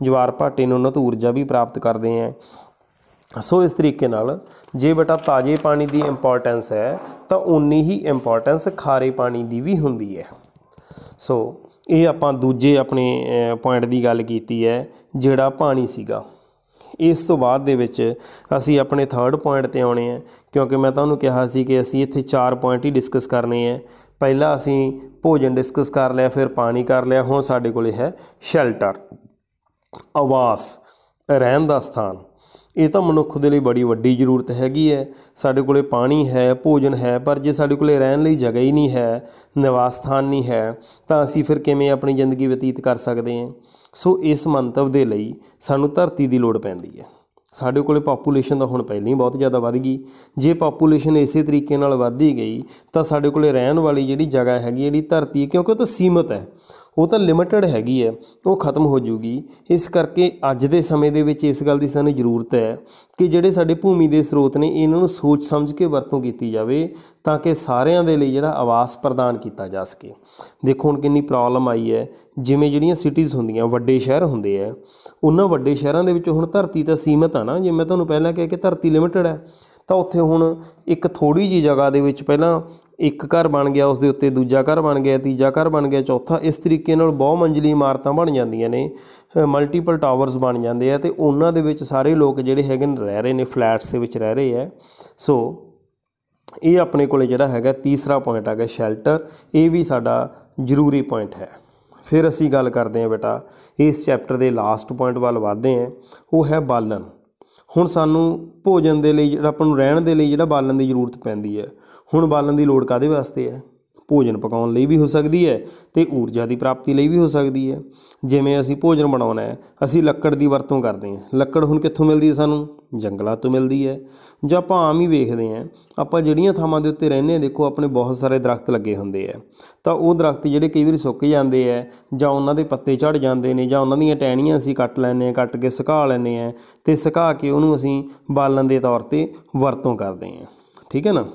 ਜਵਾਰ ਭਾਟੇ ਨੂੰ ਉਹਨਾਂ ਤੋਂ ਊਰਜਾ ਵੀ ਪ੍ਰਾਪਤ ਕਰਦੇ ਹਾਂ। ਸੋ ਇਸ ਤਰੀਕੇ ਨਾਲ ਜੇ ਬੇਟਾ ਤਾਜ਼ੇ ਪਾਣੀ ਦੀ ਇੰਪੋਰਟੈਂਸ ਹੈ ਤਾਂ ਉਨੀ ਹੀ ਇੰਪੋਰਟੈਂਸ ਖਾਰੇ ਪਾਣੀ ਦੀ ਵੀ ਹੁੰਦੀ ਹੈ। ਸੋ ਇਹ ਆਪਾਂ ਦੂਜੇ ਆਪਣੇ ਪੁਆਇੰਟ ਦੀ ਗੱਲ ਕੀਤੀ ਹੈ, ਜਿਹੜਾ ਪਾਣੀ ਸੀਗਾ। ਇਸ ਤੋਂ ਬਾਅਦ ਦੇ ਵਿੱਚ ਅਸੀਂ ਆਪਣੇ ਥਰਡ ਪੁਆਇੰਟ 'ਤੇ ਆਉਣੇ ਹੈ, ਕਿਉਂਕਿ ਮੈਂ ਤੁਹਾਨੂੰ ਕਿਹਾ ਸੀ ਕਿ ਅਸੀਂ ਇੱਥੇ 4 ਪੁਆਇੰਟ ਹੀ ਡਿਸਕਸ ਕਰਨੇ ਹੈ। ਪਹਿਲਾਂ ਅਸੀਂ ਭੋਜਨ ਡਿਸਕਸ ਕਰ ਲਿਆ, ਫਿਰ ਪਾਣੀ ਕਰ ਲਿਆ, ਹੁਣ ਸਾਡੇ ਕੋਲ ਹੈ ਸ਼ੈਲਟਰ, ਆਵਾਸ, ਰਹਿਣ ਦਾ ਸਥਾਨ। ਇਹ ਤਾਂ ਮਨੁੱਖ ਦੇ ਲਈ ਬੜੀ ਵੱਡੀ ਜ਼ਰੂਰਤ ਹੈਗੀ ਹੈ। ਸਾਡੇ ਕੋਲ ਪਾਣੀ ਹੈ, ਭੋਜਨ ਹੈ, ਪਰ ਜੇ ਸਾਡੇ ਕੋਲ ਰਹਿਣ ਲਈ ਜਗ੍ਹਾ ਹੀ ਨਹੀਂ ਹੈ, ਨਿਵਾਸ ਸਥਾਨ ਨਹੀਂ ਹੈ, ਤਾਂ ਅਸੀਂ ਫਿਰ ਕਿਵੇਂ ਆਪਣੀ ਜ਼ਿੰਦਗੀ ਬਤੀਤ ਕਰ ਸਕਦੇ ਹਾਂ। ਸੋ ਇਸ ਮੰਤਵ ਦੇ ਲਈ ਸਾਨੂੰ ਧਰਤੀ ਦੀ ਲੋੜ ਪੈਂਦੀ ਹੈ। ਸਾਡੇ ਕੋਲ ਪਾਪੂਲੇਸ਼ਨ ਤਾਂ ਹੁਣ ਪਹਿਲਾਂ ਹੀ ਬਹੁਤ ਜ਼ਿਆਦਾ ਵੱਧ ਗਈ। ਜੇ ਪਾਪੂਲੇਸ਼ਨ ਇਸੇ ਤਰੀਕੇ ਨਾਲ ਵੱਧਦੀ ਗਈ ਤਾਂ ਸਾਡੇ ਕੋਲ ਰਹਿਣ ਵਾਲੀ ਜਿਹੜੀ ਜਗ੍ਹਾ ਹੈਗੀ, ਜਿਹੜੀ ਧਰਤੀ ਹੈ, ਕਿਉਂਕਿ ਉਹ ਤਾਂ ਸੀਮਤ ਹੈ, ਉਹ ਤਾਂ ਲਿਮਿਟਡ ਹੈਗੀ ਹੈ, ਉਹ ਖਤਮ ਹੋ ਜੂਗੀ। ਇਸ ਕਰਕੇ ਅੱਜ ਦੇ ਸਮੇਂ ਦੇ ਵਿੱਚ ਇਸ ਗੱਲ ਦੀ ਸਾਨੂੰ ਜ਼ਰੂਰਤ ਹੈ ਕਿ ਜਿਹੜੇ ਸਾਡੇ ਭੂਮੀ ਦੇ ਸਰੋਤ ਨੇ, ਇਹਨਾਂ ਨੂੰ ਸੋਚ ਸਮਝ ਕੇ ਵਰਤੋਂ ਕੀਤੀ ਜਾਵੇ, ਤਾਂ ਕਿ ਸਾਰਿਆਂ ਦੇ ਲਈ ਜਿਹੜਾ ਆਵਾਸ ਪ੍ਰਦਾਨ ਕੀਤਾ ਜਾ ਸਕੇ। ਦੇਖੋ ਹੁਣ ਕਿੰਨੀ ਪ੍ਰੋਬਲਮ ਆਈ ਹੈ, ਜਿਵੇਂ ਜਿਹੜੀਆਂ ਸਿਟੀਜ਼ ਹੁੰਦੀਆਂ, ਵੱਡੇ ਸ਼ਹਿਰ ਹੁੰਦੇ ਹੈ, ਉਹਨਾਂ ਵੱਡੇ ਸ਼ਹਿਰਾਂ ਦੇ ਵਿੱਚ ਹੁਣ ਧਰਤੀ ਤਾਂ ਸੀਮਤ ਆ ਨਾ। ਜਿਵੇਂ ਮੈਂ ਤੁਹਾਨੂੰ ਪਹਿਲਾਂ ਕਿਹਾ ਕਿ ਧਰਤੀ ਲਿਮਿਟਡ ਹੈ, ਤਾਂ ਉੱਥੇ ਹੁਣ ਇੱਕ ਥੋੜ੍ਹੀ ਜਿਹੀ ਜਗ੍ਹਾ ਦੇ ਵਿੱਚ ਪਹਿਲਾਂ ਇੱਕ ਘਰ ਬਣ ਗਿਆ, ਉਸ ਦੇ ਉੱਤੇ ਦੂਜਾ ਘਰ ਬਣ ਗਿਆ, ਤੀਜਾ ਘਰ ਬਣ ਗਿਆ, ਚੌਥਾ। ਇਸ ਤਰੀਕੇ ਨਾਲ ਬਹੁ ਮੰਜ਼ਲੀ ਇਮਾਰਤਾਂ ਬਣ ਜਾਂਦੀਆਂ ਨੇ, ਮਲਟੀਪਲ ਟਾਵਰਸ ਬਣ ਜਾਂਦੇ ਆ, ਅਤੇ ਉਹਨਾਂ ਦੇ ਵਿੱਚ ਸਾਰੇ ਲੋਕ ਜਿਹੜੇ ਹੈਗੇ ਨੇ ਰਹਿ ਰਹੇ ਨੇ, ਫਲੈਟਸ ਦੇ ਵਿੱਚ ਰਹਿ ਰਹੇ ਹੈ। ਸੋ ਇਹ ਆਪਣੇ ਕੋਲ ਜਿਹੜਾ ਹੈਗਾ ਤੀਸਰਾ ਪੁਆਇੰਟ ਹੈਗਾ ਸ਼ੈਲਟਰ। ਇਹ ਵੀ ਸਾਡਾ ਜ਼ਰੂਰੀ ਪੁਆਇੰਟ ਹੈ। ਫਿਰ ਅਸੀਂ ਗੱਲ ਕਰਦੇ ਹਾਂ ਬੇਟਾ ਇਸ ਚੈਪਟਰ ਦੇ ਲਾਸਟ ਪੁਆਇੰਟ ਵੱਲ ਵੱਧਦੇ ਹਾਂ, ਉਹ ਹੈ ਬਾਲਣ। ਹੁਣ ਸਾਨੂੰ ਭੋਜਨ ਦੇ ਲਈ ਜਿਹੜਾ ਆਪਾਂ ਨੂੰ ਰਹਿਣ ਦੇ ਲਈ ਜਿਹੜਾ ਬਾਲਣ ਦੀ ਜ਼ਰੂਰਤ ਪੈਂਦੀ ਹੈ, ਹੁਣ ਬਾਲਣ ਦੀ ਲੋੜ ਕਾਹਦੇ ਵਾਸਤੇ ਹੈ? ਭੋਜਨ ਪਕਾਉਣ ਲਈ ਵੀ ਹੋ ਸਕਦੀ ਹੈ ਅਤੇ ਊਰਜਾ ਦੀ ਪ੍ਰਾਪਤੀ ਲਈ ਵੀ ਹੋ ਸਕਦੀ ਹੈ। ਜਿਵੇਂ ਅਸੀਂ ਭੋਜਨ ਬਣਾਉਣਾ ਹੈ, ਅਸੀਂ ਲੱਕੜ ਦੀ ਵਰਤੋਂ ਕਰਦੇ ਹਾਂ। ਲੱਕੜ ਹੁਣ ਕਿੱਥੋਂ ਮਿਲਦੀ ਹੈ ਸਾਨੂੰ? ਜੰਗਲਾਂ ਤੋਂ ਮਿਲਦੀ ਹੈ। ਜਾਂ ਆਪਾਂ ਆਮ ਹੀ ਵੇਖਦੇ ਹਾਂ, ਆਪਾਂ ਜਿਹੜੀਆਂ ਥਾਵਾਂ ਦੇ ਉੱਤੇ ਰਹਿੰਦੇ ਹਾਂ, ਦੇਖੋ ਆਪਣੇ ਬਹੁਤ ਸਾਰੇ ਦਰਖਤ ਲੱਗੇ ਹੁੰਦੇ ਆ, ਤਾਂ ਉਹ ਦਰਖਤ ਜਿਹੜੇ ਕਈ ਵਾਰੀ ਸੁੱਕ ਜਾਂਦੇ ਹੈ ਜਾਂ ਉਹਨਾਂ ਦੇ ਪੱਤੇ ਝੜ ਜਾਂਦੇ ਨੇ, ਜਾਂ ਉਹਨਾਂ ਦੀਆਂ ਟਹਿਣੀਆਂ ਅਸੀਂ ਕੱਟ ਲੈਂਦੇ ਹਾਂ, ਕੱਟ ਕੇ ਸੁਕਾ ਲੈਂਦੇ ਹਾਂ ਅਤੇ ਸੁਕਾ ਕੇ ਉਹਨੂੰ ਅਸੀਂ ਬਾਲਣ ਦੇ ਤੌਰ 'ਤੇ ਵਰਤੋਂ ਕਰਦੇ ਹਾਂ। ਠੀਕ ਹੈ ਨਾ।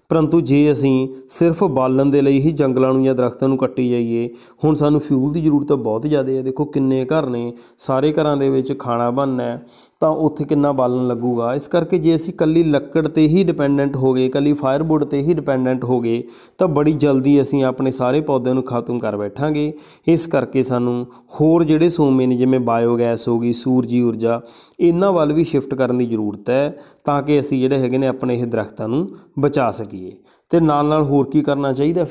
ਪਰੰਤੂ ਜੇ ਅਸੀਂ ਸਿਰਫ ਬਾਲਣ ਦੇ ਲਈ ਹੀ ਜੰਗਲਾਂ ਨੂੰ ਜਾਂ ਦਰਖਤਾਂ ਨੂੰ ਕੱਟੀ ਜਾਈਏ, ਹੁਣ ਸਾਨੂੰ ਫਿਊਲ ਦੀ ਜ਼ਰੂਰਤ ਤਾਂ ਬਹੁਤ ਜ਼ਿਆਦਾ ਹੈ। ਦੇਖੋ ਕਿੰਨੇ ਘਰ ਨੇ, ਸਾਰੇ ਘਰਾਂ ਦੇ ਵਿੱਚ ਖਾਣਾ ਬਣਨਾ ਤਾਂ ਉੱਥੇ ਕਿੰਨਾ ਬਾਲਣ ਲੱਗੂਗਾ। ਇਸ ਕਰਕੇ ਜੇ ਅਸੀਂ ਇਕੱਲੀ ਲੱਕੜ 'ਤੇ ਹੀ ਡਿਪੈਂਡੈਂਟ ਹੋ ਗਏ, ਇਕੱਲੀ ਫਾਇਰਵੁੱਡ 'ਤੇ ਹੀ ਡਿਪੈਂਡੈਂਟ ਹੋ ਗਏ, ਤਾਂ ਬੜੀ ਜਲਦੀ ਅਸੀਂ ਆਪਣੇ ਸਾਰੇ ਪੌਦਿਆਂ ਨੂੰ ਖਤਮ ਕਰ ਬੈਠਾਂਗੇ। ਇਸ ਕਰਕੇ ਸਾਨੂੰ ਹੋਰ ਜਿਹੜੇ ਸੋਮੇ ਨੇ, ਜਿਵੇਂ ਬਾਇਓਗੈਸ ਹੋ ਗਈ, ਸੂਰਜੀ ਊਰਜਾ, ਇਹਨਾਂ ਵੱਲ ਵੀ ਸ਼ਿਫਟ ਕਰਨ ਦੀ ਜ਼ਰੂਰਤ ਹੈ, ਤਾਂ ਕਿ ਅਸੀਂ ਜਿਹੜੇ ਹੈਗੇ ਨੇ ਆਪਣੇ ਇਹ ਦਰਖਤਾਂ ਨੂੰ ਬਚਾ ਸਕੀਏ। ਅਤੇ ਨਾਲ ਨਾਲ ਹੋਰ ਕੀ ਕਰਨਾ ਚਾਹੀਦਾ?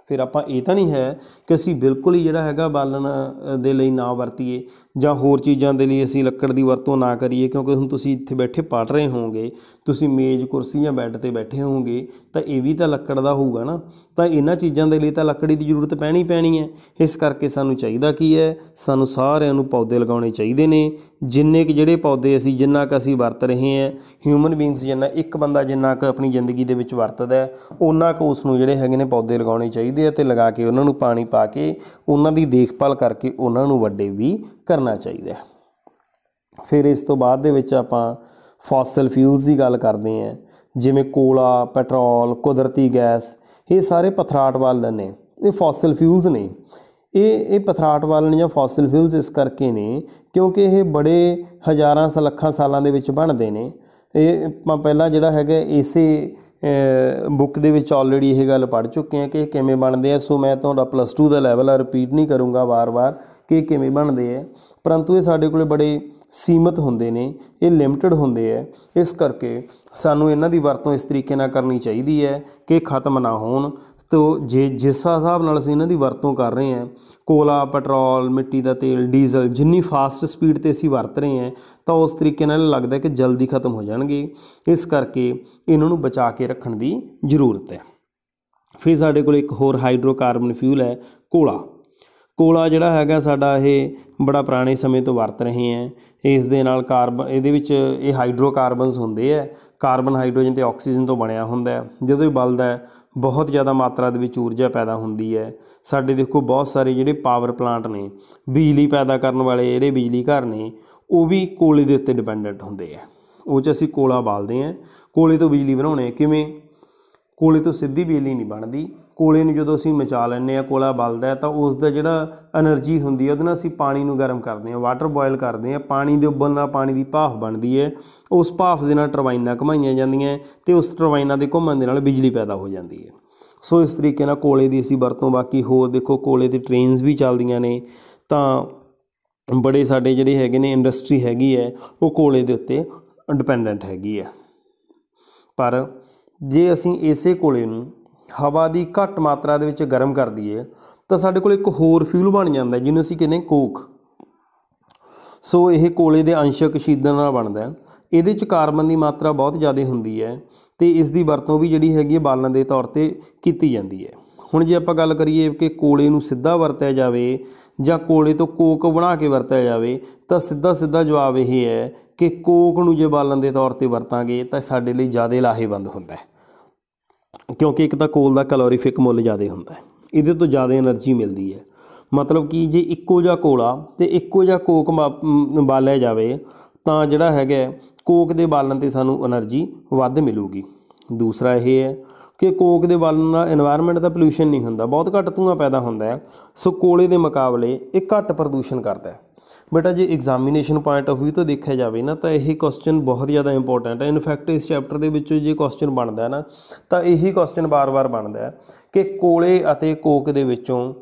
ਫਿਰ ਆਪਾਂ ਇਹ ਤਾਂ ਨਹੀਂ ਹੈ ਕਿ ਅਸੀਂ ਬਿਲਕੁਲ ਹੀ ਜਿਹੜਾ ਹੈਗਾ ਬਾਲਣ ਦੇ ਲਈ ਨਾ ਵਰਤੀਏ, ਜਾਂ ਹੋਰ ਚੀਜ਼ਾਂ ਦੇ ਲਈ ਅਸੀਂ ਲੱਕੜ ਦੀ ਵਰਤੋਂ ਨਾ ਕਰੀਏ। ਕਿਉਂਕਿ ਹੁਣ ਤੁਸੀਂ ਇੱਥੇ ਬੈਠੇ ਪੜ੍ਹ ਰਹੇ ਹੋਵੋਗੇ, ਤੁਸੀਂ ਮੇਜ਼ ਕੁਰਸੀ ਜਾਂ ਬੈੱਡ 'ਤੇ ਬੈਠੇ ਹੋਵੋਗੇ, ਤਾਂ ਇਹ ਵੀ ਤਾਂ ਲੱਕੜ ਦਾ ਹੋਊਗਾ ਨਾ। ਤਾਂ ਇਹਨਾਂ ਚੀਜ਼ਾਂ ਦੇ ਲਈ ਤਾਂ ਲੱਕੜੀ ਦੀ ਜ਼ਰੂਰਤ ਪੈਣੀ ਹੈ। ਇਸ ਕਰਕੇ ਸਾਨੂੰ ਚਾਹੀਦਾ ਕੀ ਹੈ? ਸਾਨੂੰ ਸਾਰਿਆਂ ਨੂੰ ਪੌਦੇ ਲਗਾਉਣੇ ਚਾਹੀਦੇ ਨੇ। ਜਿੰਨੇ ਕੁ ਜਿਹੜੇ ਪੌਦੇ ਅਸੀਂ, ਜਿੰਨਾ ਕੁ ਅਸੀਂ ਵਰਤ ਰਹੇ ਹਾਂ, ਹਿਊਮਨ ਬੀਇੰਗਸ ਜਿੰਨਾ, ਇੱਕ ਬੰਦਾ ਜਿੰਨਾ ਕੁ ਆਪਣੀ ਜ਼ਿੰਦਗੀ ਦੇ ਵਿੱਚ ਵਰਤਦਾ, ਉਹਨਾਂ ਕੁ ਉਸ ਨੂੰ ਜਿਹੜੇ ਹੈਗੇ ਨੇ ਪੌਦੇ ਲਗਾਉਣੇ ਚਾਹੀਦੇ ਆ, ਅਤੇ ਲਗਾ ਕੇ ਉਹਨਾਂ ਨੂੰ ਪਾਣੀ ਪਾ ਕੇ, ਉਹਨਾਂ ਦੀ ਦੇਖਭਾਲ ਕਰਕੇ ਉਹਨਾਂ ਨੂੰ ਵੱਡੇ ਵੀ ਕਰਨਾ ਚਾਹੀਦਾ। ਫਿਰ ਇਸ ਤੋਂ ਬਾਅਦ ਦੇ ਵਿੱਚ ਆਪਾਂ ਫੋਸਲ ਫਿਊਲਸ ਦੀ ਗੱਲ ਕਰਦੇ ਹਾਂ, ਜਿਵੇਂ ਕੋਲਾ, ਪੈਟਰੋਲ, ਕੁਦਰਤੀ ਗੈਸ। ਇਹ ਸਾਰੇ ਪਥਰਾਟ ਬਾਲਣ ਨੇ, ਇਹ ਫੋਸਲ ਫਿਊਲਸ ਨੇ। ਇਹ ਪਥਰਾਟ ਬਾਲਣ ਜਾਂ ਫੋਸਲ ਫਿਊਲਸ ਇਸ ਕਰਕੇ ਨੇ ਕਿਉਂਕਿ ਇਹ ਬੜੇ ਹਜ਼ਾਰਾਂ ਲੱਖਾਂ ਸਾਲਾਂ ਦੇ ਵਿੱਚ ਬਣਦੇ ਨੇ। ਇਹ ਆਪਾਂ ਪਹਿਲਾਂ ਜਿਹੜਾ ਹੈਗਾ ਇਸੇ ਬੁੱਕ ਦੇ ਵਿੱਚ ਆਲਰੇਡੀ ਇਹ ਗੱਲ ਪੜ੍ਹ ਚੁੱਕੇ ਹਾਂ ਕਿ ਇਹ ਕਿਵੇਂ ਬਣਦੇ ਆ। ਸੋ ਮੈਂ ਤੁਹਾਡਾ +2 ਦਾ ਲੈਵਲ ਆ ਰਿਪੀਟ ਨਹੀਂ ਕਰੂੰਗਾ ਵਾਰ-ਵਾਰ ਕਿ ਕਿਵੇਂ ਬਣਦੇ ਹੈ, ਪਰੰਤੂ ਇਹ ਸਾਡੇ ਕੋਲ ਬੜੇ ਸੀਮਤ ਹੁੰਦੇ ਨੇ, ਇਹ ਲਿਮਟਿਡ ਹੁੰਦੇ ਹੈ। ਇਸ ਕਰਕੇ ਸਾਨੂੰ ਇਹਨਾਂ ਦੀ ਵਰਤੋਂ ਇਸ ਤਰੀਕੇ ਨਾਲ ਕਰਨੀ ਚਾਹੀਦੀ ਹੈ ਕਿ ਖਤਮ ਨਾ ਹੋਣ। ਤੋ ਜਿਸ ਹਿਸਾਬ ਨਾਲ ਅਸੀਂ ਇਹਨਾਂ ਦੀ ਵਰਤੋਂ ਕਰ ਰਹੇ ਹਾਂ, ਕੋਲਾ, ਪੈਟਰੋਲ, ਮਿੱਟੀ ਦਾ ਤੇਲ, ਡੀਜ਼ਲ, ਜਿੰਨੀ ਫਾਸਟ ਸਪੀਡ 'ਤੇ ਅਸੀਂ ਵਰਤ ਰਹੇ ਹਾਂ, ਤਾਂ ਉਸ ਤਰੀਕੇ ਨਾਲ ਲੱਗਦਾ ਕਿ ਜਲਦੀ ਖਤਮ ਹੋ ਜਾਣਗੇ। ਇਸ ਕਰਕੇ ਇਹਨਾਂ ਨੂੰ ਬਚਾ ਕੇ ਰੱਖਣ ਦੀ ਜ਼ਰੂਰਤ ਹੈ। ਫਿਰ ਸਾਡੇ ਕੋਲ ਇੱਕ ਹੋਰ ਹਾਈਡਰੋਕਾਰਬਨ ਫਿਊਲ ਹੈ, ਕੋਲਾ ਜਿਹੜਾ ਹੈਗਾ ਸਾਡਾ, ਇਹ ਬੜਾ ਪੁਰਾਣੇ ਸਮੇਂ ਤੋਂ ਵਰਤ ਰਹੇ ਹਾਂ। ਇਸ ਦੇ ਨਾਲ ਇਹਦੇ ਵਿੱਚ ਇਹ ਹਾਈਡਰੋਕਾਰਬਨਸ ਹੁੰਦੇ ਹੈ। ਕਾਰਬਨ ਹਾਈਡਰੋਜਨ ਅਤੇ ਆਕਸੀਜਨ ਤੋਂ ਬਣਿਆ ਹੁੰਦਾ। ਜਦੋਂ ਇਹ ਬਲਦਾ ਹੈ, ਬਹੁਤ ਜ਼ਿਆਦਾ ਮਾਤਰਾ ਦੇ ਵਿੱਚ ਊਰਜਾ ਪੈਦਾ ਹੁੰਦੀ ਹੈ। ਸਾਡੇ ਦੇਖੋ ਬਹੁਤ ਸਾਰੇ ਜਿਹੜੇ ਪਾਵਰ ਪਲਾਂਟ ਨੇ, ਬਿਜਲੀ ਪੈਦਾ ਕਰਨ ਵਾਲੇ ਜਿਹੜੇ ਬਿਜਲੀ ਘਰ ਨੇ, ਉਹ ਵੀ ਕੋਲੇ ਦੇ ਉੱਤੇ ਡਿਪੈਂਡੈਂਟ ਹੁੰਦੇ ਆ। ਉਹ 'ਚ ਅਸੀਂ ਕੋਲਾ ਬਾਲਦੇ ਹਾਂ, ਕੋਲੇ ਤੋਂ ਬਿਜਲੀ ਬਣਾਉਂਦੇ। ਕਿਵੇਂ? ਕੋਲੇ ਤੋਂ ਸਿੱਧੀ ਬਿਜਲੀ ਨਹੀਂ ਬਣਦੀ। ਕੋਲੇ ਨੂੰ ਜਦੋਂ ਅਸੀਂ ਮਚਾ ਲੈਂਦੇ ਹਾਂ, ਕੋਲਾ ਬਲਦਾ ਤਾਂ ਉਸ ਦਾ ਜਿਹੜਾ ਐਨਰਜੀ ਹੁੰਦੀ ਹੈ, ਉਹਦੇ ਨਾਲ ਅਸੀਂ ਪਾਣੀ ਨੂੰ ਗਰਮ ਕਰਦੇ ਹਾਂ, ਵਾਟਰ ਬੋਇਲ ਕਰਦੇ ਹਾਂ। ਪਾਣੀ ਦੇ ਉਬਲਣ ਨਾਲ ਪਾਣੀ ਦੀ ਭਾਫ਼ ਬਣਦੀ ਹੈ। ਉਸ ਭਾਫ਼ ਦੇ ਨਾਲ ਟਰਬਾਈਨਾਂ ਘੁਮਾਈਆਂ ਜਾਂਦੀਆਂ ਅਤੇ ਉਸ ਟਰਬਾਈਨਾਂ ਦੇ ਘੁੰਮਣ ਦੇ ਨਾਲ ਬਿਜਲੀ ਪੈਦਾ ਹੋ ਜਾਂਦੀ ਹੈ। ਸੋ ਇਸ ਤਰੀਕੇ ਨਾਲ ਕੋਲੇ ਦੀ ਅਸੀਂ ਵਰਤੋਂ, ਬਾਕੀ ਹੋਰ ਦੇਖੋ ਕੋਲੇ ਦੀ ਟ੍ਰੇਨਸ ਵੀ ਚੱਲਦੀਆਂ ਨੇ। ਤਾਂ ਬੜੇ ਸਾਡੇ ਜਿਹੜੇ ਹੈਗੇ ਨੇ ਇੰਡਸਟਰੀ ਹੈਗੀ ਹੈ, ਉਹ ਕੋਲੇ ਦੇ ਉੱਤੇ ਡਿਪੈਂਡੈਂਟ ਹੈਗੀ ਹੈ। ਪਰ ਜੇ ਅਸੀਂ ਇਸੇ ਕੋਲੇ ਨੂੰ ਹਵਾ ਦੀ ਘੱਟ ਮਾਤਰਾ ਦੇ ਵਿੱਚ ਗਰਮ ਕਰ ਦਈਏ, ਤਾਂ ਸਾਡੇ ਕੋਲ ਇੱਕ ਹੋਰ ਫਿਊਲ ਬਣ ਜਾਂਦਾ, ਜਿਹਨੂੰ ਅਸੀਂ ਕਹਿੰਦੇ ਕੋਕ। ਸੋ ਇਹ ਕੋਲੇ ਦੇ ਅੰਸ਼ਕ ਸ਼ੀਦਨ ਨਾਲ ਬਣਦਾ। ਇਹਦੇ 'ਚ ਕਾਰਬਨ ਦੀ ਮਾਤਰਾ ਬਹੁਤ ਜ਼ਿਆਦਾ ਹੁੰਦੀ ਹੈ ਅਤੇ ਇਸ ਦੀ ਵਰਤੋਂ ਵੀ ਜਿਹੜੀ ਹੈਗੀ ਹੈ ਬਾਲਣ ਦੇ ਤੌਰ 'ਤੇ ਕੀਤੀ ਜਾਂਦੀ ਹੈ। ਹੁਣ ਜੇ ਆਪਾਂ ਗੱਲ ਕਰੀਏ ਕਿ ਕੋਲੇ ਨੂੰ ਸਿੱਧਾ ਵਰਤਿਆ ਜਾਵੇ ਜਾਂ ਕੋਲੇ ਤੋਂ ਕੋਕ ਬਣਾ ਕੇ ਵਰਤਿਆ ਜਾਵੇ, ਤਾਂ ਸਿੱਧਾ ਜਵਾਬ ਇਹ ਹੈ ਕਿ ਕੋਕ ਨੂੰ ਜੇ ਬਾਲਣ ਦੇ ਤੌਰ 'ਤੇ ਵਰਤਾਂਗੇ ਤਾਂ ਸਾਡੇ ਲਈ ਜ਼ਿਆਦਾ ਲਾਹੇਵੰਦ ਹੁੰਦਾ ਹੈ। ਕਿਉਂਕਿ ਇੱਕ ਤਾਂ ਕੋਲ ਦਾ ਕੈਲੋਰੀਫਿਕ ਮੁੱਲ ਜ਼ਿਆਦਾ ਹੁੰਦਾ, ਇਹਦੇ ਤੋਂ ਜ਼ਿਆਦਾ ਐਨਰਜੀ ਮਿਲਦੀ ਹੈ। ਮਤਲਬ ਕਿ ਜੇ ਇੱਕੋ ਜਿਹਾ ਕੋਲਾ ਅਤੇ ਇੱਕੋ ਜਿਹਾ ਕੋਕ ਬਾਲਿਆ ਜਾਵੇ, ਤਾਂ ਜਿਹੜਾ ਹੈਗਾ ਕੋਕ ਦੇ ਬਾਲਣ 'ਤੇ ਸਾਨੂੰ ਐਨਰਜੀ ਵੱਧ ਮਿਲੂਗੀ। ਦੂਸਰਾ ਇਹ ਹੈ ਕਿ ਕੋਕ ਦੇ ਬਾਲਣ ਨਾਲ ਇਨਵਾਇਰਮੈਂਟ ਦਾ ਪੋਲਿਊਸ਼ਨ ਨਹੀਂ ਹੁੰਦਾ, ਬਹੁਤ ਘੱਟ ਧੂੰਆਂ ਪੈਦਾ ਹੁੰਦਾ ਹੈ। ਸੋ ਕੋਲੇ ਦੇ ਮੁਕਾਬਲੇ ਇਹ ਘੱਟ ਪ੍ਰਦੂਸ਼ਣ ਕਰਦਾ ਹੈ। ਬੇਟਾ ਜੇ ਐਗਜ਼ਾਮੀਨੇਸ਼ਨ ਪੁਆਇੰਟ ਆਫ ਵਿਊ ਤੋਂ ਦੇਖਿਆ ਜਾਵੇ ਨਾ, ਤਾਂ ਇਹ ਕੁਐਸਚਨ ਬਹੁਤ ਜ਼ਿਆਦਾ ਇੰਪੋਰਟੈਂਟ ਹੈ। ਇਨਫੈਕਟ ਇਸ ਚੈਪਟਰ ਦੇ ਵਿੱਚ ਜੇ ਕੁਐਸਚਨ ਬਣਦਾ ਨਾ, ਤਾਂ ਇਹੀ ਕੁਐਸਚਨ ਵਾਰ-ਵਾਰ ਬਣਦਾ ਹੈ ਕਿ ਕੋਲੇ ਅਤੇ ਕੋਕ ਦੇ ਵਿੱਚੋਂ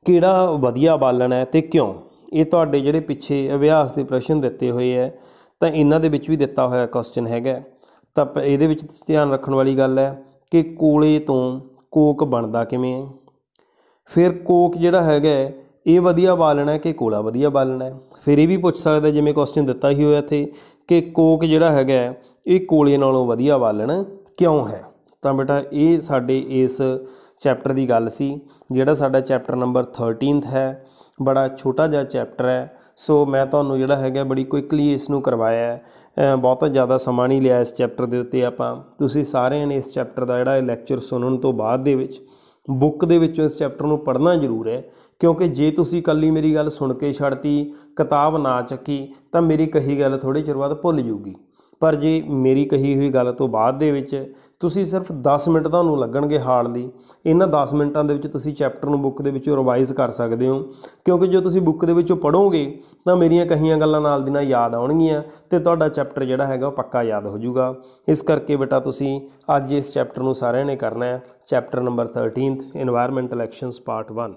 ਕਿਹੜਾ ਵਧੀਆ ਬਾਲਣ ਹੈ ਅਤੇ ਕਿਉਂ। ਇਹ ਤੁਹਾਡੇ ਜਿਹੜੇ ਪਿੱਛੇ ਅਭਿਆਸ ਦੇ ਪ੍ਰਸ਼ਨ ਦਿੱਤੇ ਹੋਏ ਹੈ, ਤਾਂ ਇਹਨਾਂ ਦੇ ਵਿੱਚ ਵੀ ਦਿੱਤਾ ਹੋਇਆ ਕੁਐਸਚਨ ਹੈਗਾ। ਤਾਂ ਇਹਦੇ ਵਿੱਚ ਧਿਆਨ ਰੱਖਣ ਵਾਲੀ ਗੱਲ ਹੈ ਕਿ ਕੋਲੇ ਤੋਂ ਕੋਕ ਬਣਦਾ ਕਿਵੇਂ ਹੈ। ਫਿਰ ਕੋਕ ਜਿਹੜਾ ਹੈਗਾ ਇਹ ਵਧੀਆ ਬਾਲਣਾ ਹੈ ਕਿ ਕੋਲਾ ਵਧੀਆ ਬਾਲਣਾ ਹੈ। ਫਿਰ ਇਹ ਵੀ ਪੁੱਛ ਸਕਦਾ ਜਿਵੇਂ ਕੁਐਸਚਨ ਦਿੱਤਾ ਹੀ ਹੋਇਆ ਇੱਥੇ ਕਿ ਕੋਕ ਜਿਹੜਾ ਹੈਗਾ ਇਹ ਕੋਲੇ ਨਾਲੋਂ ਵਧੀਆ ਬਾਲਣ ਕਿਉਂ ਹੈ। ਤਾਂ ਬੇਟਾ ਇਹ ਸਾਡੇ ਇਸ ਚੈਪਟਰ ਦੀ ਗੱਲ ਸੀ, ਜਿਹੜਾ ਸਾਡਾ ਚੈਪਟਰ ਨੰਬਰ 13 ਹੈ। ਬੜਾ ਛੋਟਾ ਜਿਹਾ ਚੈਪਟਰ ਹੈ, ਸੋ ਮੈਂ ਤੁਹਾਨੂੰ ਜਿਹੜਾ ਹੈਗਾ ਬੜੀ ਕੁਇਕਲੀ ਇਸ ਨੂੰ ਕਰਵਾਇਆ ਹੈ। ਬਹੁਤਾ ਜ਼ਿਆਦਾ ਸਮਾਂ ਨਹੀਂ ਲਿਆ ਇਸ ਚੈਪਟਰ ਦੇ ਉੱਤੇ ਆਪਾਂ। ਤੁਸੀਂ ਸਾਰਿਆਂ ਨੇ ਇਸ ਚੈਪਟਰ ਦਾ ਜਿਹੜਾ ਲੈਕਚਰ ਸੁਣਨ ਤੋਂ ਬਾਅਦ ਦੇ ਵਿੱਚ ਬੁੱਕ ਦੇ ਵਿੱਚੋਂ ਇਸ ਚੈਪਟਰ ਨੂੰ ਪੜ੍ਹਨਾ ਜ਼ਰੂਰ ਹੈ, ਕਿਉਂਕਿ ਜੇ ਤੁਸੀਂ ਇਕੱਲੀ ਮੇਰੀ ਗੱਲ ਸੁਣ ਕੇ ਛੱਡਤੀ, ਕਿਤਾਬ ਨਾ ਚੱਕੀ, ਤਾਂ ਮੇਰੀ ਕਹੀ ਗੱਲ ਥੋੜ੍ਹੇ ਚਿਰ ਬਾਅਦ ਭੁੱਲ ਜੂਗੀ। ਪਰ ਜੇ ਮੇਰੀ ਕਹੀ ਹੋਈ ਗੱਲ ਤੋਂ ਬਾਅਦ ਦੇ ਵਿੱਚ ਤੁਸੀਂ ਸਿਰਫ 10 ਮਿੰਟ ਤੁਹਾਨੂੰ ਲੱਗਣਗੇ ਹਾਰਡਲੀ, ਇਹਨਾਂ 10 ਮਿੰਟਾਂ ਦੇ ਵਿੱਚ ਤੁਸੀਂ ਚੈਪਟਰ ਨੂੰ ਬੁੱਕ ਦੇ ਵਿੱਚੋਂ ਰਿਵਾਈਜ਼ ਕਰ ਸਕਦੇ ਹੋ। ਕਿਉਂਕਿ ਜੋ ਤੁਸੀਂ ਬੁੱਕ ਦੇ ਵਿੱਚੋਂ ਪੜ੍ਹੋਗੇ ਤਾਂ ਮੇਰੀਆਂ ਕਹੀਆਂ ਗੱਲਾਂ ਨਾਲ ਦੀ ਨਾਲ ਯਾਦ ਆਉਣਗੀਆਂ ਅਤੇ ਤੁਹਾਡਾ ਚੈਪਟਰ ਜਿਹੜਾ ਹੈਗਾ ਉਹ ਪੱਕਾ ਯਾਦ ਹੋ ਜਾਊਗਾ। ਇਸ ਕਰਕੇ ਬੇਟਾ ਤੁਸੀਂ ਅੱਜ ਇਸ ਚੈਪਟਰ ਨੂੰ ਸਾਰਿਆਂ ਨੇ ਕਰਨਾ ਹੈ, chapter number 13 environmental actions part 1।